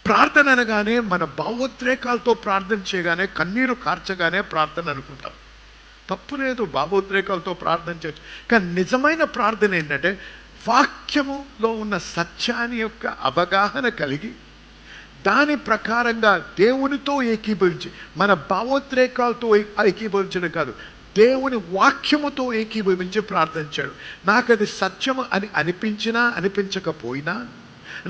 ప్రార్థన అనగానే మన భావోద్రేకాలతో ప్రార్థన చేయగానే, కన్నీరు కార్చగానే ప్రార్థన అనుకుంటాం. తప్పు లేదు, భావోద్రేకాలతో ప్రార్థన చేయొచ్చు. కానీ నిజమైన ప్రార్థన ఏంటంటే వాక్యములో ఉన్న సత్యాన్ని యొక్క అవగాహన కలిగి దాని ప్రకారంగా దేవునితో ఏకీభవించి, మన భావోద్రేకాలతో ఏకీభవించడం కాదు, దేవుని వాక్యముతో ఏకీభవించి ప్రార్థించాడు. నాకు అది సత్యము అని అనిపించినా అనిపించకపోయినా,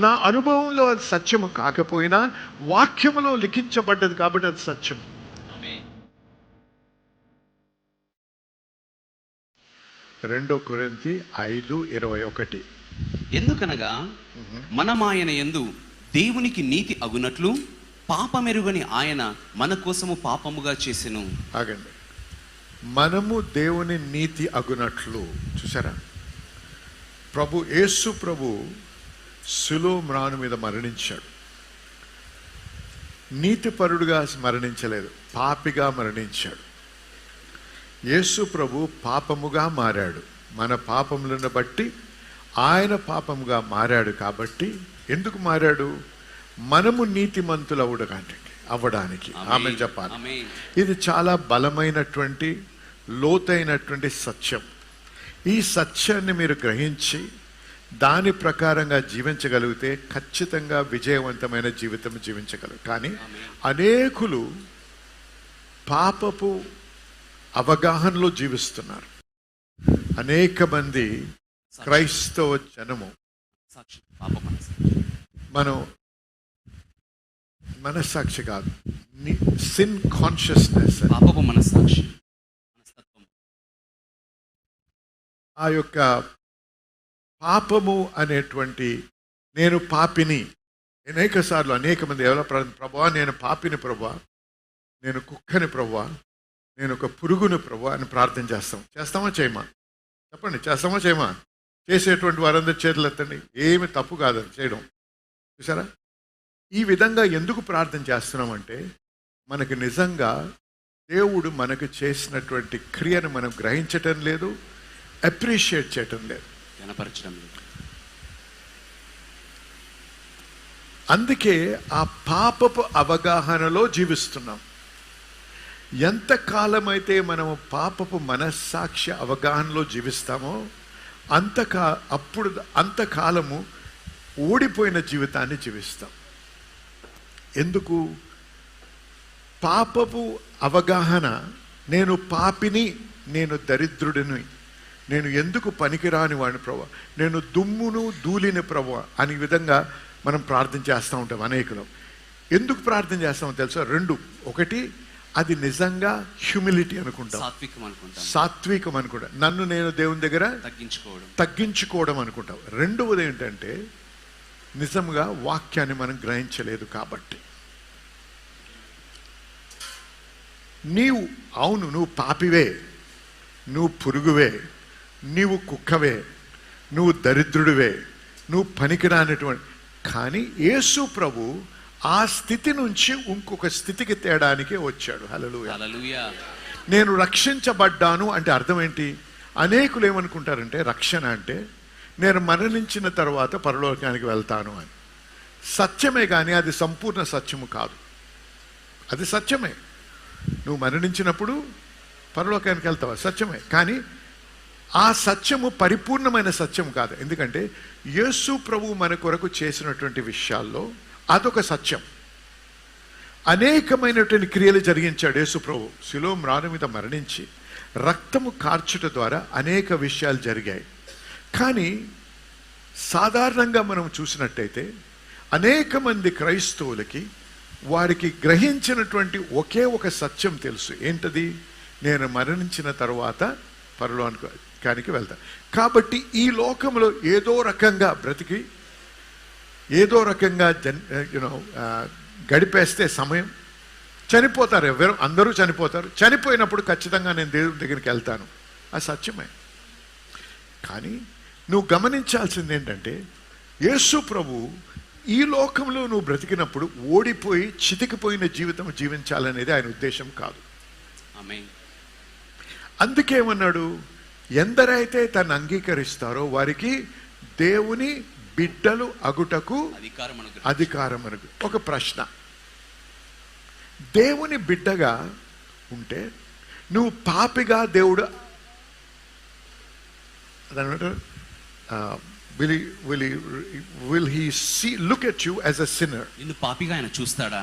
నా అనుభవంలో అది సత్యము కాకపోయినా, వాక్యములో లిఖించబడ్డది కాబట్టి అది సత్యం. 2 కొరింథీ 5:21. ఎందుకనగా మనమాయన యందు దేవునికి నీతి అగునట్లు పాపమెరుగని ఆయన మన కోసము పాపముగా చేసెను. ఆగండి, మనము దేవుని నీతి అగునట్లు. చూసారా, యేసు ప్రభు శిలువ మ్రాను మీద మరణించాడు. నీతిపరుడుగా మరణించలేదు, పాపిగా మరణించాడు. యేసు ప్రభు పాపముగా మారాడు. మన పాపములను బట్టి ఆయన పాపముగా మారాడు. కాబట్టి ఎందుకు మారాడు? మనము నీతిమంతులు అవ్వడానికి. ఆమె చెప్పాలి. ఇది చాలా బలమైనటువంటి, లోతైనటువంటి సత్యం. ఈ సత్యాన్ని మీరు గ్రహించి దాని ప్రకారంగా జీవించగలిగితే ఖచ్చితంగా విజయవంతమైన జీవితం జీవించగలరు. కానీ అనేకులు పాపపు అవగాహనలో జీవిస్తున్నారు. అనేక మంది క్రైస్తవ జనము మనం మనస్సాక్షి కాదు, సిన్ కాన్షియస్నెస్, పాపపు మనస్సాక్షి, ఆ యొక్క పాపము అనేటువంటి, నేను పాపిని. అనేక సార్లు అనేక మంది ఎవరో ప్రభువా నేను పాపిని ప్రభువా, నేను కుక్కని ప్రభువా, నేను ఒక పురుగుని ప్రభువా అని ప్రార్థన చేస్తామా చేయమా? చెప్పండి, చేస్తామా చేయమా? చేసేటువంటి వారందరూ చేతులు ఎత్తండి. ఏమి తప్పు కాదని చేయడం. చూసారా, ఈ విధంగా ఎందుకు ప్రార్థన చేస్తున్నామంటే మనకు నిజంగా దేవుడు మనకు చేసినటువంటి క్రియను మనం గ్రహించటం లేదు, అప్రిషియేట్ చేయటం లేదు, కనపరచడం లేదు. అందుకే ఆ పాపపు అవగాహనలో జీవిస్తున్నాం. ఎంతకాలమైతే మనము పాపపు మనస్సాక్షి అవగాహనలో జీవిస్తామో అంతకాలము ఓడిపోయిన జీవితాన్ని జీవిస్తాం. ఎందుకు? పాపపు అవగాహన, నేను పాపిని, నేను దరిద్రుడిని, నేను ఎందుకు పనికిరాని వాడిని ప్రభువా, నేను దుమ్మును ధూళిని ప్రభువా అనే విధంగా మనం ప్రార్థన చేస్తూ ఉంటాం. అనేకులు ఎందుకు ప్రార్థన చేస్తామో తెలుసా? 2. ఒకటి, అది నిజంగా హ్యూమిలిటీ అనుకుంటాం, సాత్వికం అనుకుంటాం. నన్ను నేను దేవుని దగ్గర తగ్గించుకోవడం అనుకుంటాం. రెండవది ఏంటంటే నిజంగా వాక్యాన్ని మనం గ్రహించలేదు కాబట్టి. నువ్వు పాపివే, నువ్వు పురుగువే, నీవు కుక్కవే, నువ్వు దరిద్రుడివే, నువ్వు పనికిరానటువంటి. కానీ యేసు ప్రభు ఆ స్థితి నుంచి ఇంకొక స్థితికి తేడానికి వచ్చాడు. హల్లెలూయా. నేను రక్షించబడ్డాను అంటే అర్థం ఏంటి? అనేకులు ఏమనుకుంటారంటే రక్షణ అంటే నేను మరణించిన తర్వాత పరలోకానికి వెళ్తాను అని. సత్యమే, కానీ అది సంపూర్ణ సత్యము కాదు. అది సత్యమే, నువ్వు మరణించినప్పుడు పరలోకానికి వెళ్తావా, సత్యమే. కానీ ఆ సత్యము పరిపూర్ణమైన సత్యం కాదు. ఎందుకంటే యేసు ప్రభు మన కొరకు చేసినటువంటి విషయాల్లో అదొక సత్యం. అనేకమైనటువంటి క్రియలు జరిగించాడు యేసు ప్రభు. శిలువ మ్రాను మీద మరణించి రక్తము కార్చుట ద్వారా అనేక విషయాలు జరిగాయి. కానీ సాధారణంగా మనం చూసినట్టయితే అనేక మంది క్రైస్తవులకి వారికి గ్రహించినటువంటి ఒకే ఒక సత్యం తెలుసు. ఏంటది? నేను మరణించిన తర్వాత పరలోకానికి వెళ్తా. కాబట్టి ఈ లోకంలో ఏదో రకంగా బ్రతికి, ఏదో రకంగా గడిపేస్తే సమయం, చనిపోతారు. అందరూ చనిపోతారు. చనిపోయినప్పుడు ఖచ్చితంగా నేను దేవుడి దగ్గరికి వెళ్తాను. అది సత్యమే. కానీ నువ్వు గమనించాల్సింది ఏంటంటే యేసు ప్రభు ఈ లోకంలో నువ్వు బ్రతికినప్పుడు ఓడిపోయి చితికిపోయిన జీవితం జీవించాలనేది ఆయన ఉద్దేశం కాదు. అందుకేమన్నాడు? ఎందరైతే తను అంగీకరిస్తారో వారికి దేవుని బిడ్డలు అగుటకు అధికారం అనుగ్రహించును. అధికారం మనకు. ఒక ప్రశ్న, దేవుని బిడ్డగా ఉంటే నువ్వు పాపిగా దేవుడు will he see look at you as a sinner? నిన్ను పాపిగా ఆయన చూస్తాడా?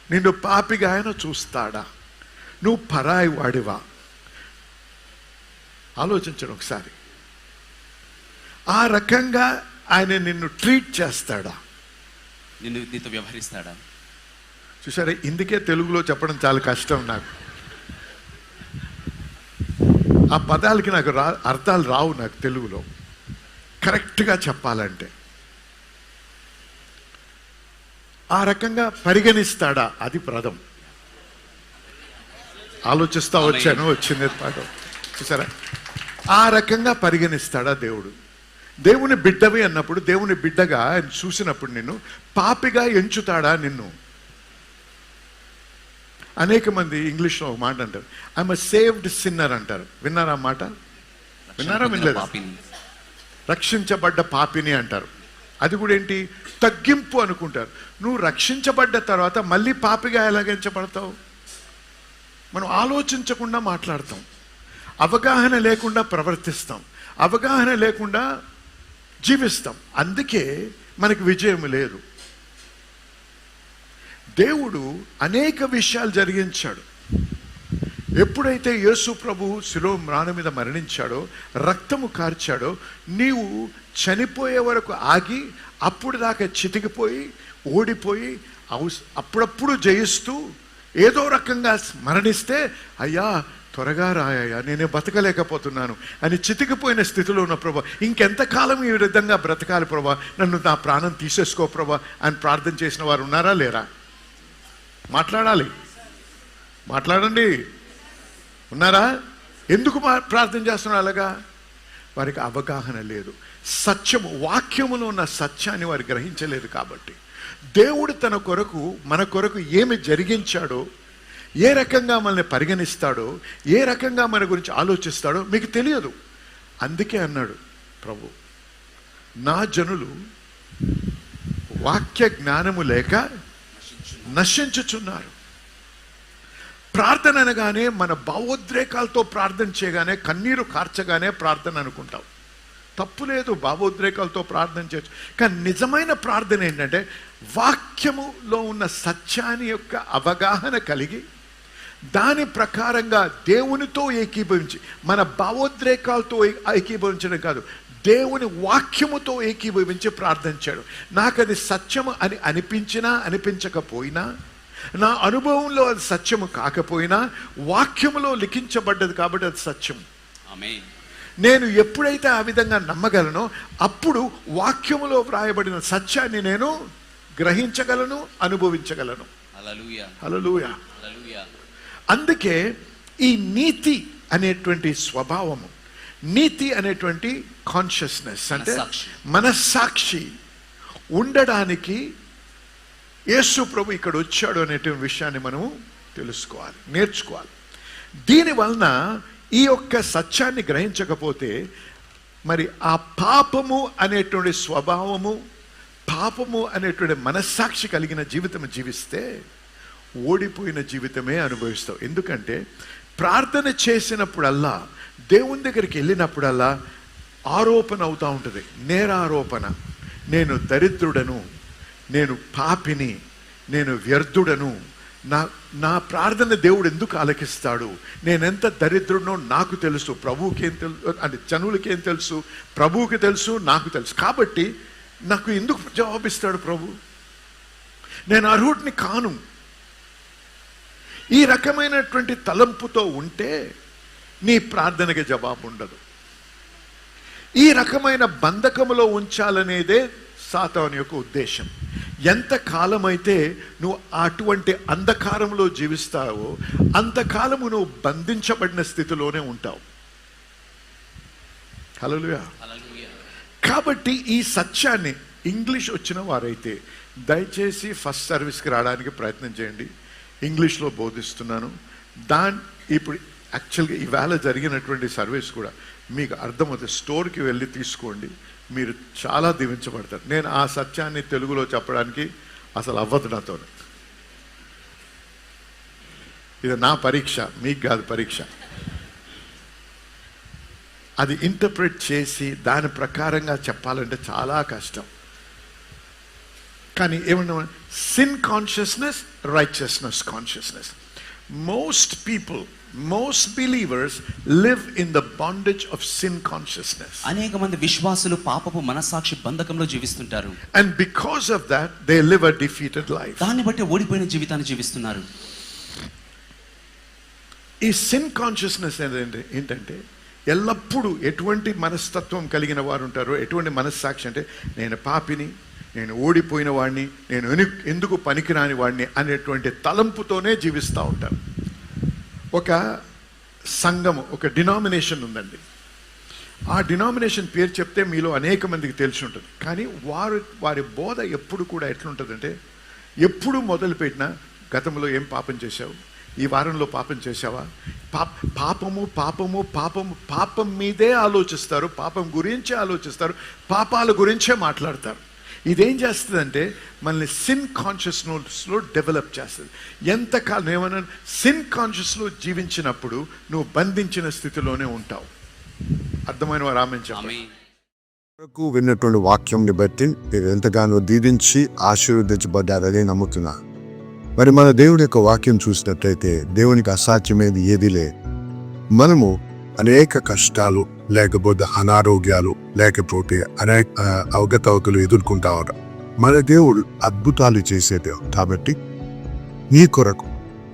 నిన్ను పాపిగా ఆయన చూస్తాడా? నువ్వు పరాయి వాడివా? ఆలోచించండి ఒకసారి. ఆ రకంగా ఆయన నిన్ను ట్రీట్ చేస్తాడా? నీతో వ్యవహరిస్తాడా? చూసారా, ఇందుకే తెలుగులో చెప్పడం చాలా కష్టం నాకు. ఆ పదాలకి నాకు అర్థాలు రావు నాకు తెలుగులో కరెక్ట్గా చెప్పాలంటే. ఆ రకంగా పరిగణిస్తాడా? అది ప్రథం. ఆలోచిస్తా వచ్చాను, వచ్చింది పాఠం. చూసారా, ఆ రకంగా పరిగణిస్తాడా దేవుడు? దేవుని బిడ్డవి అన్నప్పుడు, దేవుని బిడ్డగా ఆయన చూసినప్పుడు నిన్ను పాపిగా ఎంచుతాడా నిన్ను? అనేక మంది ఇంగ్లీష్లో ఒక మాట అంటారు, ఐఎమ్ ఎ సేవ్డ్ సిన్నర్ అంటారు. విన్నారా మాట? విన్నారా? వినలేదా? రక్షించబడ్డ పాపిని అంటారు. అది కూడా ఏంటి? తగ్గింపు అనుకుంటారు. నువ్వు రక్షించబడ్డ తర్వాత మళ్ళీ పాపిగా ఎలాగించబడతావు? మనం ఆలోచించకుండా మాట్లాడతాం, అవగాహన లేకుండా ప్రవర్తిస్తాం, అవగాహన లేకుండా జీవిస్తాం. అందుకే మనకు విజయం లేదు. దేవుడు అనేక విషయాలు జరిగించాడు. ఎప్పుడైతే యేసు ప్రభు శిలువ మ్రాణ మీద మరణించాడో, రక్తము కార్చాడో, నీవు చనిపోయే వరకు ఆగి అప్పుడు దాకా చితికిపోయి ఓడిపోయి అప్పుడప్పుడు జయిస్తూ ఏదో రకంగా మరణిస్తే, అయ్యా త్వరగా రాయ్యా, నేనే బతకలేకపోతున్నాను అని చితికిపోయిన స్థితిలో ఉన్న ప్రభా, ఇంకెంతకాలం ఈ విధంగా బ్రతకాలి ప్రభా, నన్ను నా ప్రాణం తీసేసుకో ప్రభా అని ప్రార్థన చేసిన వారు ఉన్నారా లేరా? మాట్లాడాలి, మాట్లాడండి. ఉన్నారా? ఎందుకు ప్రార్థన చేస్తున్నారు అలాగా? వారికి అవగాహన లేదు. సత్యము, వాక్యములో ఉన్న సత్యాన్ని వారు గ్రహించలేదు. కాబట్టి దేవుడు తన కొరకు, మన కొరకు ఏమి జరిగించాడో, ఏ రకంగా మనల్ని పరిగణిస్తాడో, ఏ రకంగా మన గురించి ఆలోచిస్తాడో మీకు తెలియదు. అందుకే అన్నాడు ప్రభు, నా జనులు వాక్య జ్ఞానము లేక నశించుచున్నారు. ప్రార్థన అనగానే మన భావోద్రేకాలతో ప్రార్థన చేయగానే, కన్నీరు కార్చగానే ప్రార్థన అనుకుంటాం. తప్పు లేదు, భావోద్రేకాలతో ప్రార్థన చేయొచ్చు. కానీ నిజమైన ప్రార్థన ఏంటంటే వాక్యములో ఉన్న సత్యాన్ని యొక్క అవగాహన కలిగి దాని ప్రకారంగా దేవునితో ఏకీభవించి, మన భావోద్రేకాలతో ఏకీభవించడం కాదు, దేవుని వాక్యముతో ఏకీభవించి ప్రార్థించాడు. నాకు అది సత్యము అని అనిపించినా అనిపించకపోయినా, నా అనుభవంలో అది సత్యము కాకపోయినా, వాక్యములో లిఖించబడ్డది కాబట్టి అది సత్యం. ఆమేన్. నేను ఎప్పుడైతే ఆ విధంగా నమ్మగలనో అప్పుడు వాక్యములో వ్రాయబడిన సత్యాన్ని నేను గ్రహించగలను, అనుభవించగలను. హల్లెలూయా, హల్లెలూయా, హల్లెలూయా. అందుకే ఈ నీతి అనేటువంటి స్వభావము, నీతి అనేటువంటి కాన్షియస్నెస్ అంటే మనస్సాక్షి ఉండడానికి యేసు ప్రభు ఇక్కడ వచ్చాడు అనేటువంటి విషయాన్ని మనము తెలుసుకోవాలి, నేర్చుకోవాలి. దీనివలన ఈ యొక్క సత్యాన్ని గ్రహించకపోతే మరి ఆ పాపము అనేటువంటి స్వభావము, పాపము అనేటువంటి మనస్సాక్షి కలిగిన జీవితం జీవిస్తే ఓడిపోయిన జీవితమే అనుభవిస్తావు. ఎందుకంటే ప్రార్థన చేసినప్పుడల్లా, దేవుని దగ్గరికి వెళ్ళినప్పుడల్లా ఆరోపణ అవుతూ ఉంటుంది, నేరారోపణ. నేను దరిద్రుడను, నేను పాపిని, నేను వ్యర్థుడను, నా ప్రార్థన దేవుడు ఎందుకు ఆలకిస్తాడు, నేనెంత దరిద్రుడనో నాకు తెలుసు, ప్రభువుకేం తెలుసు అంటే జనులకేం తెలుసు, ప్రభువుకి తెలుసు, నాకు తెలుసు. కాబట్టి నాకు ఎందుకు జవాబిస్తాడు ప్రభు, నేను అర్హుడిని కాను. ఈ రకమైనటువంటి తలంపుతో ఉంటే నీ ప్రార్థనకి జవాబు ఉండదు. ఈ రకమైన బంధకములో ఉంచాలనేదే సాతాను యొక్క ఉద్దేశం. ఎంత కాలమైతే నువ్వు అటువంటి అంధకారంలో జీవిస్తావో అంతకాలము నువ్వు బంధించబడిన స్థితిలోనే ఉంటావు. హల్లెలూయా. కాబట్టి ఈ సత్యాన్ని ఇంగ్లీష్ వచ్చిన వారైతే దయచేసి ఫస్ట్ సర్వీస్కి రావడానికి ప్రయత్నం చేయండి. ఇంగ్లీష్లో బోధిస్తున్నాను. ఇప్పుడు యాక్చువల్గా ఈవేళ జరిగినటువంటి సర్వీస్ కూడా మీకు అర్థమవుతుంది. స్టోర్కి వెళ్ళి తీసుకోండి, మీరు చాలా దీవించబడతారు. నేను ఆ సత్యాన్ని తెలుగులో చెప్పడానికి అసలు అవ్వదు నాతో. ఇది నా పరీక్ష, మీకు కాదు పరీక్ష. అది ఇంటర్ప్రిట్ చేసి దాని ప్రకారంగా చెప్పాలంటే చాలా కష్టం. కానీ ఏమన్నా sin consciousness, righteousness consciousness. Most people, most believers live in the bondage of sin consciousness. అనేక మంది విశ్వాసులు పాపపు మనస్సాక్షి బంధకంలో జీవిస్తుంటారు. And because of that they live a defeated life. దాన్ని బట్టి ఓడిపోయిన జీవితాన్ని జీవిస్తున్నారు. ఈ sin consciousness ఏంటంటే ఎల్లప్పుడూ ఎటువంటి మనస్తత్వం కలిగిన వారు ఉంటారో, ఎటువంటి మనస్సాక్షి అంటే నేను పాపిని, నేను ఓడిపోయిన వాడిని, నేను ఎందుకు పనికిరాని వాడిని అనేటువంటి తలంపుతోనే జీవిస్తూ ఉంటారు. ఒక సంఘము, ఒక డినామినేషన్ ఉందండి. ఆ డినామినేషన్ పేరు చెప్తే మీలో అనేక మందికి తెలిసి ఉంటుంది. కానీ వారి బోధ ఎప్పుడు కూడా ఎట్లుంటుందంటే, ఎప్పుడు మొదలుపెట్టినా గతంలో ఏం పాపం చేశావు, ఈ వారంలో పాపం చేశావా, పాపము పాపము పాపము పాపం మీదే ఆలోచిస్తారు, పాపం గురించే ఆలోచిస్తారు, పాపాల గురించే మాట్లాడతారు. ఇదేం చేస్తుందంటే మనల్ని సిన్ కాన్షియస్నెస్లో డెవలప్ చేస్తుంది. ఎంతకాలం ఏమన్నా సిన్ కాన్షియస్లో జీవించినప్పుడు నువ్వు బంధించిన స్థితిలోనే ఉంటావు. అర్థమైన వారు ఆమెన్ చెప్పండి. విన్నటువంటి వాక్యంని బట్టి మీరు ఎంతగానో దీవించి ఆశీర్వదించబడ్డారని నమ్ముతున్నా. మరి మన దేవుడి యొక్క వాక్యం చూసినట్లయితే దేవునికి అసాధ్యమేది ఏది లేదు. మనము అనేక కష్టాలు, లేకపోతే అనారోగ్యాలు, లేకపోతే అనేక అవగతవకలు ఎదుర్కొంటా ఉంటాం. మన దేవుడు అద్భుతాలు చేసే దేవుడు కాబట్టి మీ కొరకు,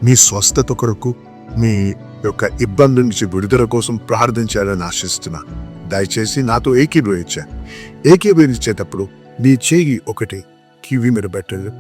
మీ స్వస్థత కొరకు, మీ యొక్క ఇబ్బంది నుంచి విడుదల కోసం ప్రార్థించాలని ఆశిస్తున్నా. దయచేసి నాతో ఏకీభవించేటప్పుడు మీ చేయి ఒకటి కివి మీద పెట్టండి,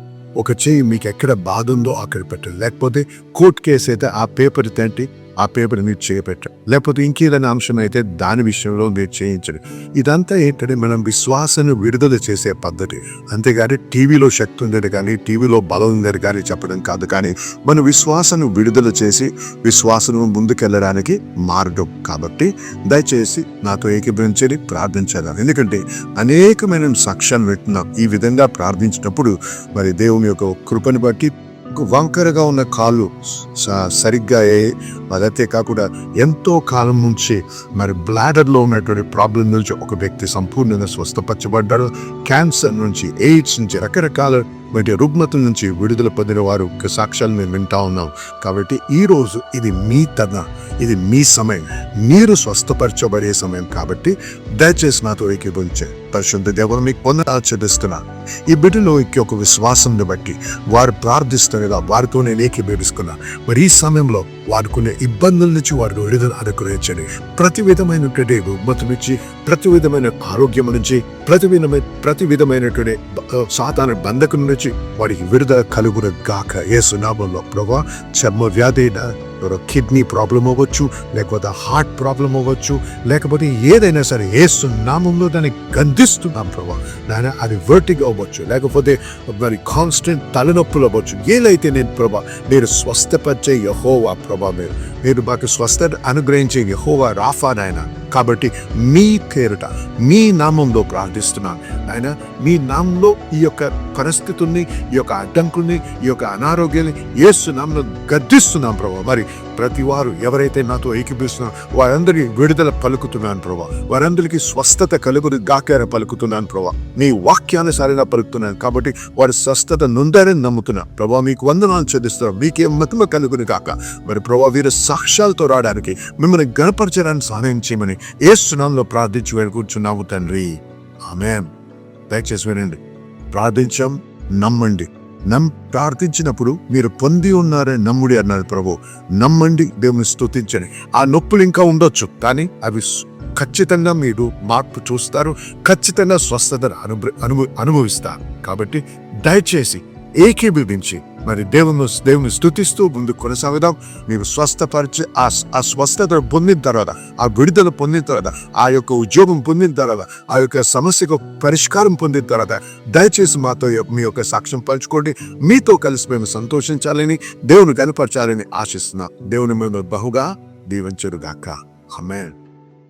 ఒక చేయి మీకు ఎక్కడ బాధ ఉందో అక్కడ పెట్టండి. లేకపోతే కోర్టు కేసు అయితే ఆ పేపర్ తంటి ఆ పేపర్ మీరు చేయబెట్టండి. లేకపోతే ఇంకేదైనా అంశం అయితే దాని విషయంలో మీరు చేయించండి. ఇదంతా ఏంటంటే మనం విశ్వాసాన్ని విడుదల చేసే పద్ధతి. అంతేగాని టీవీలో శక్తి ఉందని కానీ, టీవీలో బలం ఉందని కానీ చెప్పడం కాదు. కానీ మన విశ్వాసాన్ని విడుదల చేసి విశ్వాసం ముందుకెళ్ళడానికి మార్గం. కాబట్టి దయచేసి నాతో ఏకీభవించండి, ప్రార్థించాలి. ఎందుకంటే అనేకమైన సాక్ష్యాలు వింటున్నాం. ఈ విధంగా ప్రార్థించినప్పుడు మరి దేవుని యొక్క కృపను బట్టి వంకరగా ఉన్న కాళ్ళు సరిగ్గా అదైతే కాకుండా ఎంతో కాలం నుంచి మరి బ్లాడర్లో ఉన్నటువంటి ప్రాబ్లం నుంచి ఒక వ్యక్తి సంపూర్ణంగా స్వస్థపరచబడ్డారు. క్యాన్సర్ నుంచి, ఎయిడ్స్ నుంచి, రకరకాల రుగ్మతల నుంచి విడుదల పొందిన వారు సాక్ష్యాలు మేము వింటా ఉన్నాం. కాబట్టి ఈరోజు ఇది మీ ఇది మీ సమయం, మీరు స్వస్థపరచబడే సమయం. కాబట్టి దయచేసి నాతో ఏకీభవించే పరిశుద్ధ దేవుడు మీకు ఆచరిస్తున్నా. ఈ బిడ్డలో ఒక విశ్వాసాన్ని బట్టి వారు ప్రార్థిస్తున్నదా వారితో నేను ఏకీభవిస్తున్నా. మరి ఈ సమయంలో వాడుకునే ఇబ్బందుల నుంచి వారు విడుదల అనుగ్రహించండి. ప్రతి విధమైనటువంటి రుగ్మత నుంచి, ప్రతి విధమైన ఆరోగ్యం నుంచి, ప్రతి విధమైనటువంటి సాతాను బంధకం నుంచి వారికి విడుదల కలుగును గాక యేసు నామములో. ప్రభువా, చర్మ వ్యాధి, కిడ్నీ ప్రాబ్లం అవ్వచ్చు, లేకపోతే హార్ట్ ప్రాబ్లం అవ్వచ్చు, లేకపోతే ఏదైనా సరే యేసు నామంలో దాన్ని గద్దిస్తున్నాం ప్రభువా. నాయన అది వర్టిగో అవ్వచ్చు, లేకపోతే మరి కాన్స్టెంట్ తలనొప్పులు అవ్వచ్చు. ఏదైతే నేను ప్రభా మీరు స్వస్థపరిచే యెహోవా ప్రభా, మీరు మాకు స్వస్థత అనుగ్రహించే యెహోవా రాఫా నాయన. కాబట్టి మీ పేరుట, మీ నామంలో ప్రార్థిస్తున్నాను ఆయన. మీ నామంలో ఈ యొక్క పరిస్థితుల్ని, ఈ యొక్క అడ్డంకుల్ని, ఈ యొక్క అనారోగ్యాన్ని యేసు నామంలో గద్దిస్తున్నాం ప్రభా. మరి ప్రతి వారు ఎవరైతే నాతో ఏకీభవిస్తున్నారో వారందరికీ విడుదల పలుకుతున్నాను ప్రభా. వారందరికీ స్వస్థత కలుగుని గాకార పలుకుతున్నాను ప్రభా. నీ వాక్యానుసారంగా పలుకుతున్నాను. కాబట్టి వారి స్వస్థత నుండారని నమ్ముతున్నా ప్రభా. మీకు వందనాలు చెల్లిస్తున్నాం. మీకే మహిమ కలుగుని గాక. మరి ప్రభా, వీరు సాక్ష్యాలతో రావడానికి, మిమ్మల్ని గణపరచడానికి సహాయం చేయమని యేసు నామములో ప్రార్థించి వేడుకుంటున్నాము తండ్రి. ఆమేన్. దయచేసి వినండి. ప్రార్థించాం, నమ్మండి. ప్రార్థించినప్పుడు మీరు పొంది ఉన్నారని నమ్ముడి అన్నారు ప్రభు. నమ్మండి, దేవుని స్తుతించండి. ఆ నొప్పులు ఇంకా ఉండొచ్చు, కానీ అవి ఖచ్చితంగా మీరు మార్పు చూస్తారు, ఖచ్చితంగా స్వస్థతను అనుభవిస్తారు. కాబట్టి దయచేసి ఏకీభవించి మరి దేవుని స్తుతిస్తూ ముందు కొనసాగుదాం. మీరు స్వస్థపరిచి ఆ స్వస్థత పొందిన తర్వాత, ఆ విడుదల పొందిన తర్వాత, ఆ యొక్క ఉద్యోగం పొందిన తర్వాత, ఆ యొక్క సమస్యకు పరిష్కారం పొందిన తర్వాత దయచేసి మాతో మీ యొక్క సాక్ష్యం పంచుకోండి. మీతో కలిసి మేము సంతోషించాలని, దేవుని కనపరచాలని ఆశిస్తున్నాం. దేవుని మేము బహుగా దీవించుగాక. ఆమేన్.